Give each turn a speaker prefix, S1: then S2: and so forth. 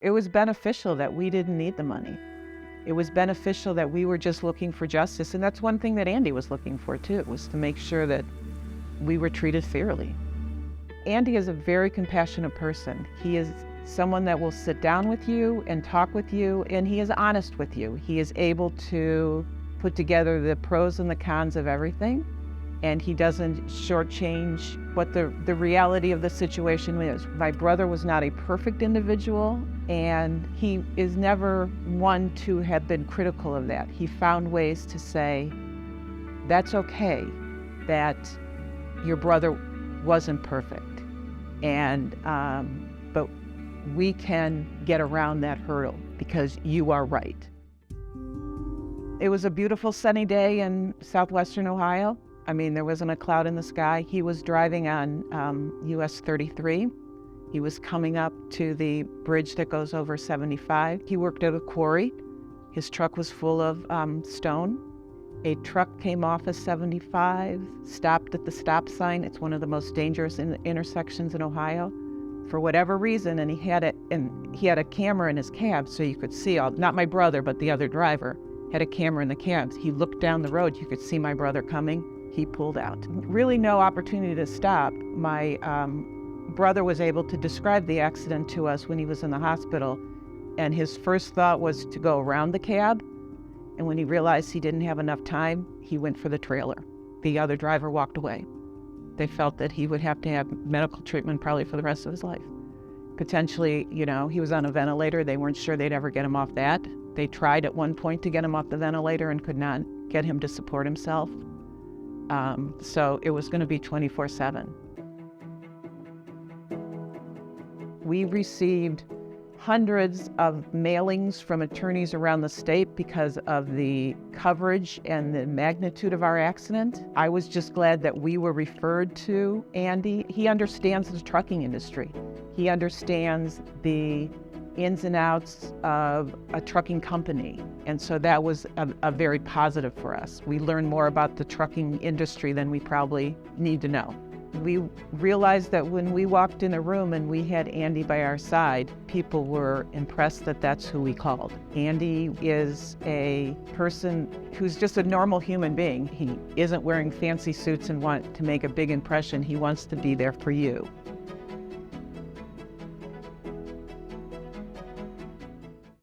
S1: It was beneficial that we didn't need the money. It was beneficial that we were just looking for justice. And that's one thing that Andy was looking for too, was to make sure that we were treated fairly. Andy is a very compassionate person. He is someone that will sit down with you and talk with you, and he is honest with you. He is able to put together the pros and the cons of everything, and he doesn't shortchange what the reality of the situation is. My brother was not a perfect individual, and he is never one to have been critical of that. He found ways to say, that's okay, that your brother wasn't perfect, and but we can get around that hurdle because you are right. It was a beautiful sunny day in southwestern Ohio. I mean, there wasn't a cloud in the sky. He was driving on US 33. He was coming up to the bridge that goes over 75. He worked at a quarry. His truck was full of stone. A truck came off of 75, stopped at the stop sign. It's one of the most dangerous intersections in Ohio. For whatever reason, and he had a camera in his cab so you could see not my brother, but the other driver had a camera in the cab. He looked down the road, you could see my brother coming. He pulled out. Really no opportunity to stop. My brother was able to describe the accident to us when he was in the hospital, and his first thought was to go around the cab, and when he realized he didn't have enough time, he went for the trailer. The other driver walked away. They felt that he would have to have medical treatment probably for the rest of his life. Potentially, he was on a ventilator. They weren't sure they'd ever get him off that. They tried at one point to get him off the ventilator and could not get him to support himself. So it was going to be 24/7. We received hundreds of mailings from attorneys around the state because of the coverage and the magnitude of our accident. I was just glad that we were referred to Andy. He understands the trucking industry. He understands the ins and outs of a trucking company. And so that was a very positive for us. We learned more about the trucking industry than we probably need to know. We realized that when we walked in a room and we had Andy by our side, people were impressed that that's who we called. Andy is a person who's just a normal human being. He isn't wearing fancy suits and want to make a big impression. He wants to be there for you.